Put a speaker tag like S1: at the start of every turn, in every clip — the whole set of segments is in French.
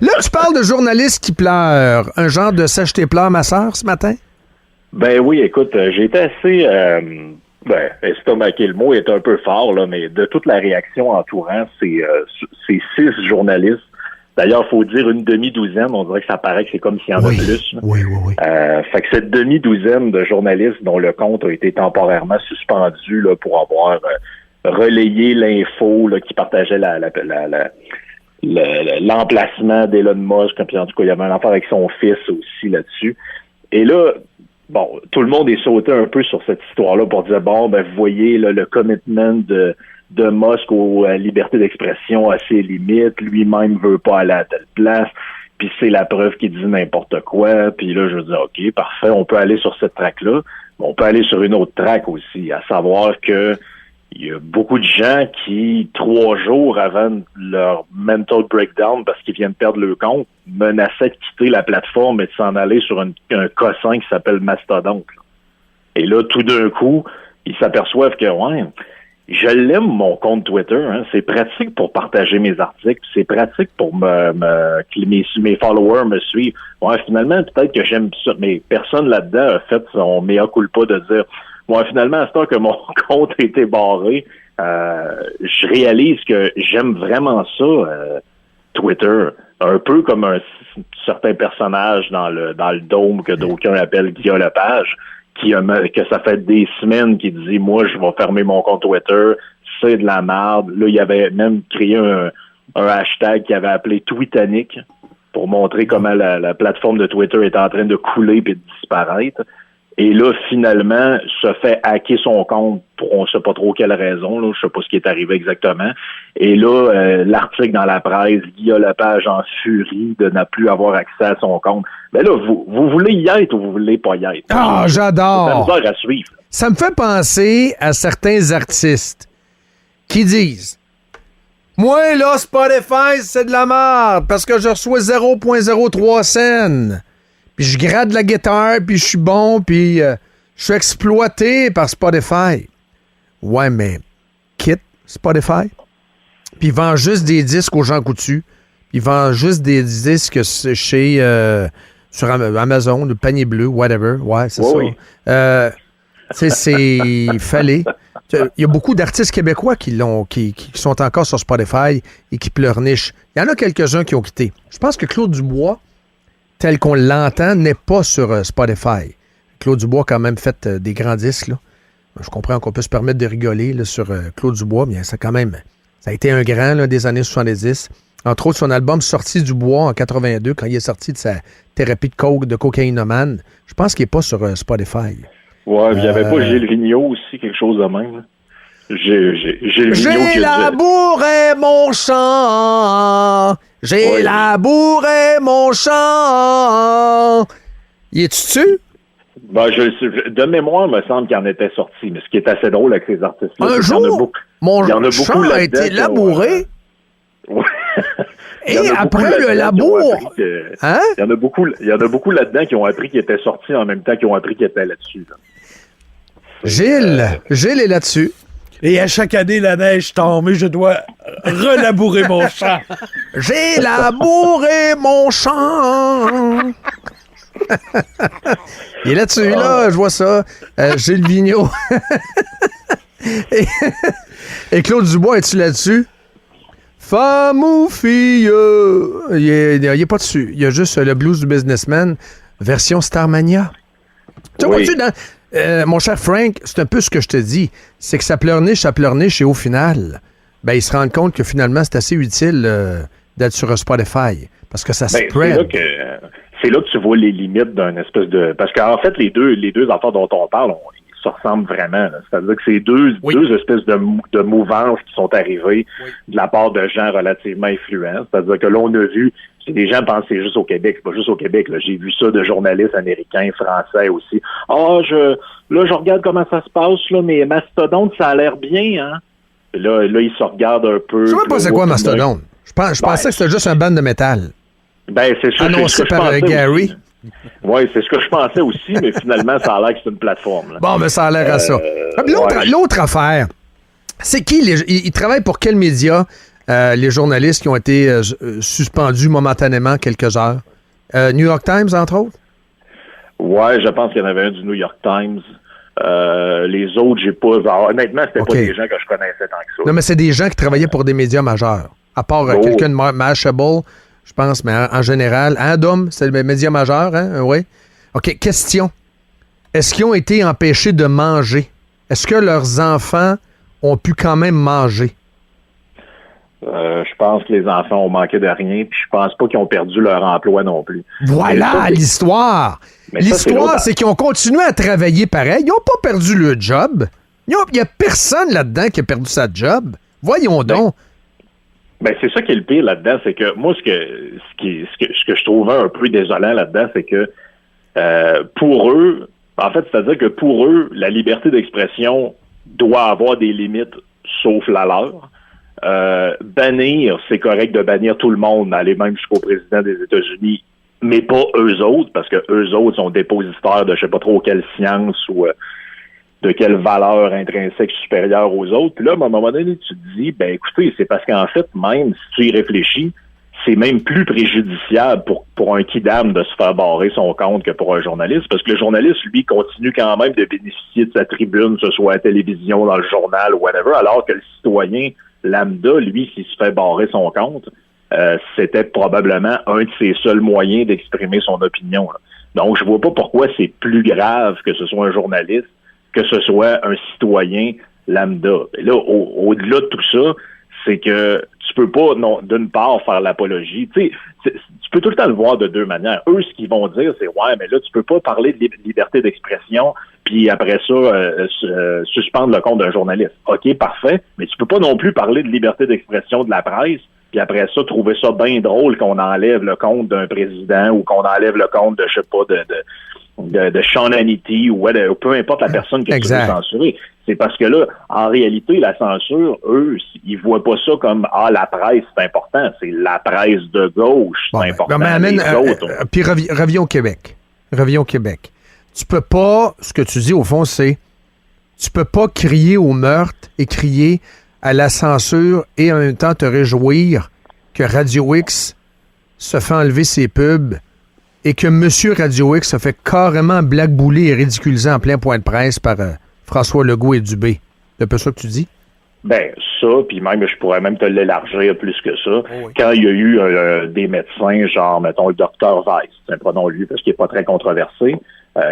S1: Là, tu parles de journalistes qui pleurent. Un genre de sèche tes pleurs, ma sœur, ce matin?
S2: Ben oui, écoute, j'ai été assez... estomaqué, le mot est un peu fort, là, mais de toute la réaction entourant ces 6 journalistes, d'ailleurs, il faut dire une demi-douzaine, on dirait que ça paraît que c'est comme s'il y en a plus.
S1: Oui.
S2: Fait que cette demi-douzaine de journalistes dont le compte a été temporairement suspendu là, pour avoir relayé l'info là, qui partageait l'emplacement d'Elon Musk, puis en tout cas, il y avait un affaire avec son fils aussi là-dessus. Et là, bon, tout le monde est sauté un peu sur cette histoire-là pour dire, bon, ben, vous voyez, là, le commitment de Musk aux libertés d'expression a ses limites, lui-même veut pas aller à telle place, puis c'est la preuve qu'il dit n'importe quoi, puis là, je dis, OK, parfait, on peut aller sur cette track-là, mais on peut aller sur une autre track aussi, à savoir que il y a beaucoup de gens qui, 3 jours avant leur mental breakdown, parce qu'ils viennent perdre leur compte, menaçaient de quitter la plateforme et de s'en aller sur un cossin qui s'appelle Mastodon. Et là, tout d'un coup, ils s'aperçoivent que, ouais, je l'aime, mon compte Twitter. Hein, c'est pratique pour partager mes articles. C'est pratique pour que mes followers me suivent. Ouais, finalement, peut-être que j'aime ça. Mais personne là-dedans a fait son mea culpa de dire... Moi, finalement, à ce temps que mon compte a été barré, je réalise que j'aime vraiment ça, Twitter. Un peu comme un certain personnage dans le dôme que d'aucuns appellent Guillaume Lepage, que ça fait des semaines qu'il dit « Moi, je vais fermer mon compte Twitter, c'est de la merde. » Là, il avait même créé un hashtag qu'il avait appelé Tweetanic pour montrer comment la plateforme de Twitter était en train de couler et de disparaître. Et là, finalement, se fait hacker son compte pour on ne sait pas trop quelle raison, là, je sais pas ce qui est arrivé exactement. Et là, l'article dans la presse, Guillaume Lepage en furie de ne plus avoir accès à son compte. Mais là, vous voulez y être ou vous voulez pas y être?
S1: Ah, j'adore!
S2: C'est à suivre.
S1: Ça me fait penser à certains artistes qui disent « Moi, là, Spotify, c'est de la merde parce que je reçois 0,03 cents. » Puis je gratte la guitare, puis je suis bon, puis je suis exploité par Spotify. Ouais, mais quitte Spotify, puis il vend juste des disques aux gens coutus, puis il vend juste des disques chez sur Amazon, le panier bleu, whatever. Ouais, c'est ça.
S2: Oui.
S1: C'est fallait. Il y a beaucoup d'artistes québécois qui sont encore sur Spotify et qui pleurnichent. Il y en a quelques-uns qui ont quitté. Je pense que Claude Dubois, tel qu'on l'entend, n'est pas sur Spotify. Claude Dubois a quand même fait des grands disques. Là. Je comprends qu'on peut se permettre de rigoler là, sur Claude Dubois, mais ça a été un grand là, des années 70. Entre autres, son album Sorti du bois en 82, quand il est sorti de sa thérapie de cocaïnomane, je pense qu'il n'est pas sur Spotify.
S2: Ouais, il n'y avait pas Gilles Vigneault aussi, quelque chose de même. Gilles Vigneault
S1: J'ai labouré mon champ. J'ai labouré mon champ. Y es-tu dessus?
S2: Ben, de mémoire, il me semble qu'il en était sorti. Mais ce qui est assez drôle avec ces artistes-là,
S1: un jour, mon champ a été labouré. Et après le labour, hein?
S2: Il y en a beaucoup là-dedans qui ont appris qu'ils étaient sortis en même temps qu'ils ont appris qu'ils étaient là-dessus. Là.
S1: Gilles est là-dessus.
S3: Et à chaque année, la neige tombe et je dois relabourer mon champ.
S1: J'ai labouré mon champ. Il est là-dessus, là, je vois ça. Gilles Vigneault. et Claude Dubois, es-tu là-dessus? Femme ou fille? Il est pas dessus. Il y a juste le blues du businessman, version Starmania. Tu vois-tu, mon cher Frank, c'est un peu ce que je te dis. C'est que ça pleurniche, et au final, ben, ils se rendent compte que finalement, c'est assez utile d'être sur Spotify. Parce que ça spread.
S2: C'est là que tu vois les limites d'un espèce de... Parce qu'en fait, les deux affaires dont on parle, ils se ressemblent vraiment. Là. C'est-à-dire que c'est deux espèces de mouvances qui sont arrivées de la part de gens relativement influents. C'est-à-dire que là, on a vu... Les gens pensent que c'est juste au Québec. C'est pas juste au Québec. Là. J'ai vu ça de journalistes américains, français aussi. Je regarde comment ça se passe, là, mais Mastodon, ça a l'air bien, hein? Là, ils se regardent un peu.
S1: Je sais pas c'est quoi Mastodon. Je pensais que c'était juste un band de métal.
S2: Ben, c'est ça.
S1: Annoncé par Gary.
S2: Oui, c'est ce que je pensais aussi, mais finalement, ça a l'air que c'est une plateforme. Là.
S1: Bon, mais ça a l'air à ça. L'autre affaire, c'est qui? Il travaille pour quel média? les journalistes qui ont été suspendus momentanément quelques heures. New York Times, entre autres?
S2: Ouais, je pense qu'il y en avait un du New York Times. Les autres, j'ai pas... Honnêtement, c'était pas des gens que je connaissais tant que ça.
S1: Non, mais c'est des gens qui travaillaient pour des médias majeurs. À part quelqu'un de Mashable, je pense, mais en général. Hein, Dom? C'est le média majeur, hein? Oui. OK, question. Est-ce qu'ils ont été empêchés de manger? Est-ce que leurs enfants ont pu quand même manger?
S2: Je pense que les enfants ont manqué de rien, puis je pense pas qu'ils ont perdu leur emploi non plus.
S1: Voilà l'histoire! L'histoire, c'est qu'ils ont continué à travailler pareil. Ils n'ont pas perdu le job. Il n'y a personne là-dedans qui a perdu sa job. Voyons donc.
S2: Ben c'est ça qui est le pire là-dedans, c'est que moi, ce que je trouvais un peu désolant là-dedans, c'est que pour eux, en fait, c'est-à-dire que pour eux, la liberté d'expression doit avoir des limites, sauf la leur. Bannir, c'est correct de bannir tout le monde, aller même jusqu'au président des États-Unis, mais pas eux autres, parce que eux autres sont dépositaires de je sais pas trop quelle science ou de quelle valeur intrinsèque supérieure aux autres. Puis là, à un moment donné, tu te dis, ben écoutez, c'est parce qu'en fait, même si tu y réfléchis, c'est même plus préjudiciable pour un kidam de se faire barrer son compte que pour un journaliste, parce que le journaliste, lui, continue quand même de bénéficier de sa tribune, que ce soit à la télévision, dans le journal ou whatever, alors que le citoyen lambda, lui, s'il se fait barrer son compte, c'était probablement un de ses seuls moyens d'exprimer son opinion. Là. Donc, je vois pas pourquoi c'est plus grave que ce soit un journaliste, que ce soit un citoyen lambda. Et là, au-delà de tout ça, c'est que tu peux pas, non, d'une part, faire l'apologie. Tu sais, tu peux tout le temps le voir de deux manières. Eux, ce qu'ils vont dire, c'est « Ouais, mais là, tu peux pas parler de liberté d'expression, puis après ça, suspendre le compte d'un journaliste. » OK, parfait, mais tu peux pas non plus parler de liberté d'expression de la presse, puis après ça, trouver ça bien drôle qu'on enlève le compte d'un président ou qu'on enlève le compte de, je sais pas, de Sean Hannity ou peu importe la personne que tu veux censurer. C'est parce que là, en réalité, la censure, eux, ils voient pas ça comme « Ah, la presse, c'est important. » C'est la presse de gauche, c'est important.
S1: Puis reviens au Québec. Reviens au Québec. Tu peux pas, ce que tu dis au fond, c'est tu peux pas crier au meurtre et crier à la censure et en même temps te réjouir que Radio X se fait enlever ses pubs et que Monsieur Radio X se fait carrément blackbouler et ridiculiser en plein point de presse par François Legault et Dubé. C'est un peu ça que tu dis?
S2: Ben, ça, puis même, je pourrais même te l'élargir plus que ça. Oh oui. Quand il y a eu des médecins, genre, mettons, le docteur Weiss, prenons-lui parce qu'il n'est pas très controversé,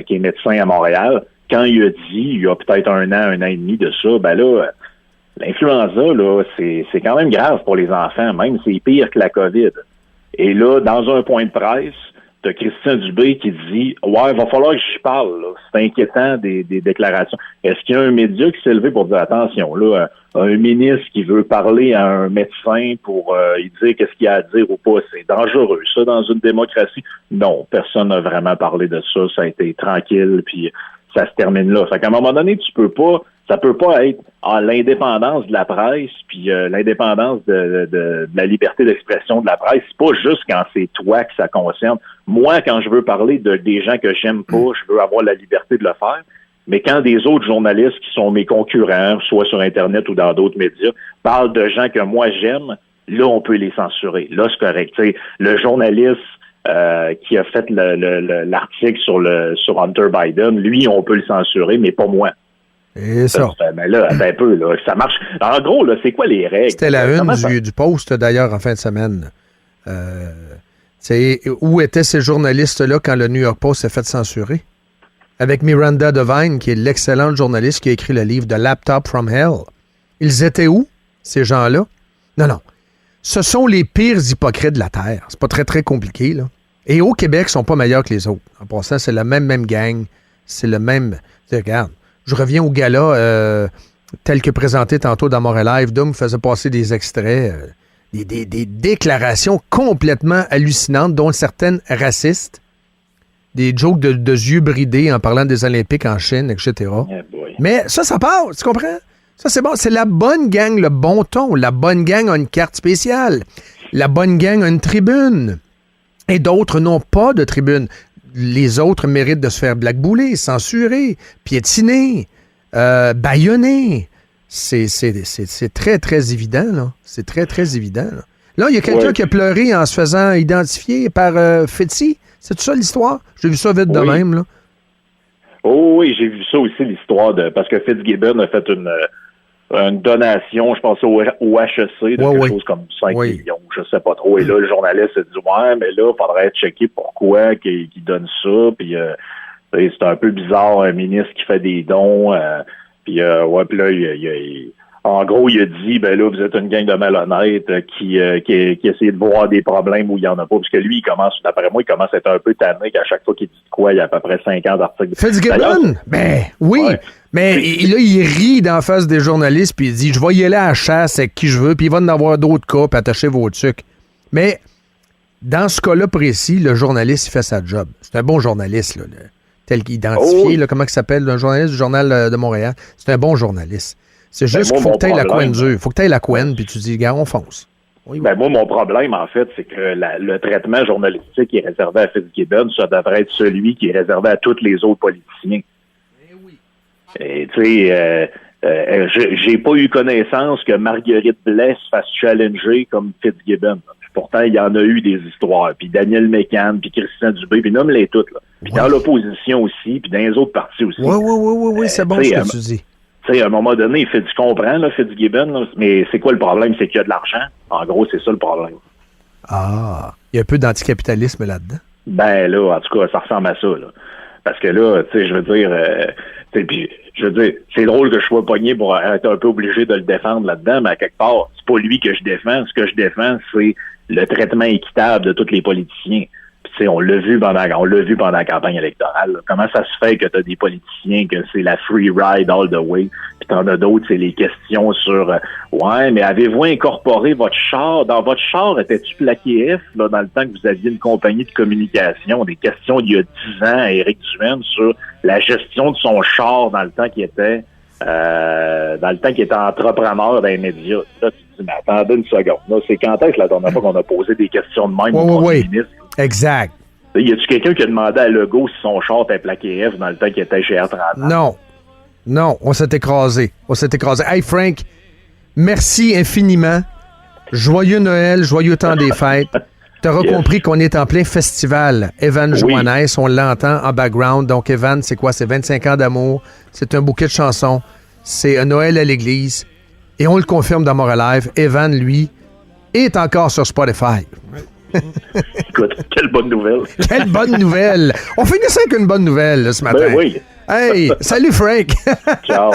S2: qui est médecin à Montréal, quand il a dit, il y a peut-être un an et demi de ça, ben là, l'influenza, là, c'est quand même grave pour les enfants, même c'est pire que la COVID. Et là, dans un point de presse, t'as Christian Dubé qui dit « Ouais, il va falloir que je parle. Là. C'est inquiétant des déclarations. » Est-ce qu'il y a un média qui s'est levé pour dire « Attention, là, un ministre qui veut parler à un médecin pour lui dire qu'est-ce qu'il a à dire ou pas, c'est dangereux. Ça, dans une démocratie? » Non, personne n'a vraiment parlé de ça. Ça a été tranquille, puis ça se termine là. Fait qu'à un moment donné, ça peut pas être l'indépendance de la presse puis l'indépendance de la liberté d'expression de la presse. C'est pas juste quand c'est toi que ça concerne. Moi, quand je veux parler des gens que j'aime pas, je veux avoir la liberté de le faire. Mais quand des autres journalistes qui sont mes concurrents, soit sur Internet ou dans d'autres médias, parlent de gens que moi j'aime, là, on peut les censurer. Là, c'est correct. T'sais, le journaliste qui a fait l'article sur Hunter Biden, lui, on peut le censurer, mais pas moi.
S1: Et ça.
S2: Mais là, un peu, là, ça marche. En gros, là, c'est quoi les règles?
S1: C'était la une du Post, d'ailleurs, en fin de semaine. Où étaient ces journalistes-là quand le New York Post s'est fait censurer? Avec Miranda Devine, qui est l'excellente journaliste qui a écrit le livre The Laptop from Hell. Ils étaient où, ces gens-là? Non. Ce sont les pires hypocrites de la Terre. C'est pas très, très compliqué, là. Et au Québec, ils sont pas meilleurs que les autres. En passant, c'est la même gang. C'est le même... Regarde, je reviens au gala tel que présenté tantôt dans Montréal Live. Dom faisait passer des extraits, des déclarations complètement hallucinantes, dont certaines racistes, des jokes de yeux bridés en parlant des Olympiques en Chine, etc. Yeah, mais ça passe, tu comprends? Ça, c'est bon. C'est la bonne gang, le bon ton. La bonne gang a une carte spéciale. La bonne gang a une tribune. Et d'autres n'ont pas de tribune. Les autres méritent de se faire blackbouler, censurer, piétiner, bâillonner. c'est très, très évident, là. C'est très, très évident, là. Là, il y a quelqu'un qui a pleuré en se faisant identifier par Fitzy. C'est tout ça l'histoire? J'ai vu ça vite de même, là.
S2: Oh oui, j'ai vu ça aussi, l'histoire parce que Fitzgibbon a fait une donation, je pense, au HEC de quelque chose comme 5 millions, je sais pas trop. Et là, le journaliste a dit, ouais, mais là, il faudrait checker pourquoi qu'il donne ça. Puis c'est un peu bizarre, un ministre qui fait des dons. Puis là, en gros, il a dit, ben là, vous êtes une gang de malhonnêtes qui essaie de voir des problèmes où il n'y en a pas. Parce que lui, d'après moi, il commence à être un peu tanné qu'à chaque fois qu'il dit quoi, il y a à peu près 50 articles.
S1: Fitzgibbon? Ben oui. Ouais. Mais là, il rit d'en face des journalistes, puis il dit, je vais y aller à la chasse avec qui je veux, puis il va en avoir d'autres cas, puis attacher vos trucs. Mais dans ce cas-là précis, le journaliste, il fait sa job. C'est un bon journaliste, là, tel qu'identifié, comment il s'appelle, un journaliste du Journal de Montréal. C'est un bon journaliste. C'est juste qu'il faut que tu aies la couenne dure. Faut que tu aies la couenne, puis tu dis, gars, on fonce. Oui.
S2: Ben moi, mon problème, en fait, c'est que le traitement journalistique qui est réservé à Fitzgibbon, ça devrait être celui qui est réservé à tous les autres politiciens. Et tu sais, j'ai pas eu connaissance que Marguerite Blais se fasse challenger comme Fitzgibbon. Pourtant, il y en a eu des histoires. Puis Daniel Mécan, puis Christian Dubé, puis nomme-les toutes. Là. Puis dans l'opposition aussi, puis dans les autres partis aussi.
S1: Oui, c'est bon ce que tu dis.
S2: Tu sais, à un moment donné, tu comprends, là, Fitzgibbon, là, mais c'est quoi le problème? C'est qu'il y a de l'argent. En gros, c'est ça le problème.
S1: Ah, il y a un peu d'anticapitalisme là-dedans.
S2: Ben là, en tout cas, ça ressemble à ça, là. Parce que là, tu sais, je veux dire, c'est drôle que je sois pogné pour être un peu obligé de le défendre là-dedans, mais à quelque part, c'est pas lui que je défends. Ce que je défends, c'est le traitement équitable de tous les politiciens. Puis, tu sais, on l'a vu pendant la campagne électorale. Là. Comment ça se fait que t'as des politiciens que c'est la free ride all the way, puis t'en as d'autres, c'est les questions sur ouais, mais avez-vous incorporé votre char? Dans votre char, étais-tu plaqué F là, dans le temps que vous aviez une compagnie de communication? Des questions d'il y a 10 ans à Éric Duhaime sur la gestion de son char dans le temps qu'il était entrepreneur dans les médias. Là, tu te dis, mais attendez une seconde. Là, c'est quand est-ce la dernière fois qu'on a posé des questions de même au premier ministre?
S1: Exact.
S2: Y a-tu quelqu'un qui a demandé à Legault si son char était plaqué F dans le temps qu'il était chez Air Transat?
S1: Non, on s'est écrasé. Hey Frank, merci infiniment. Joyeux Noël, joyeux temps des fêtes. T'auras compris qu'on est en plein festival. Evan Joannès, on l'entend en background. Donc Evan, c'est quoi? C'est 25 ans d'amour. C'est un bouquet de chansons. C'est un Noël à l'église. Et on le confirme dans Montréal Live. Evan, lui, est encore sur Spotify.
S2: Écoute, quelle bonne nouvelle.
S1: Quelle bonne nouvelle. On finit ça avec une bonne nouvelle là, ce matin.
S2: Ben oui.
S1: Hey, salut Frank.
S2: Ciao.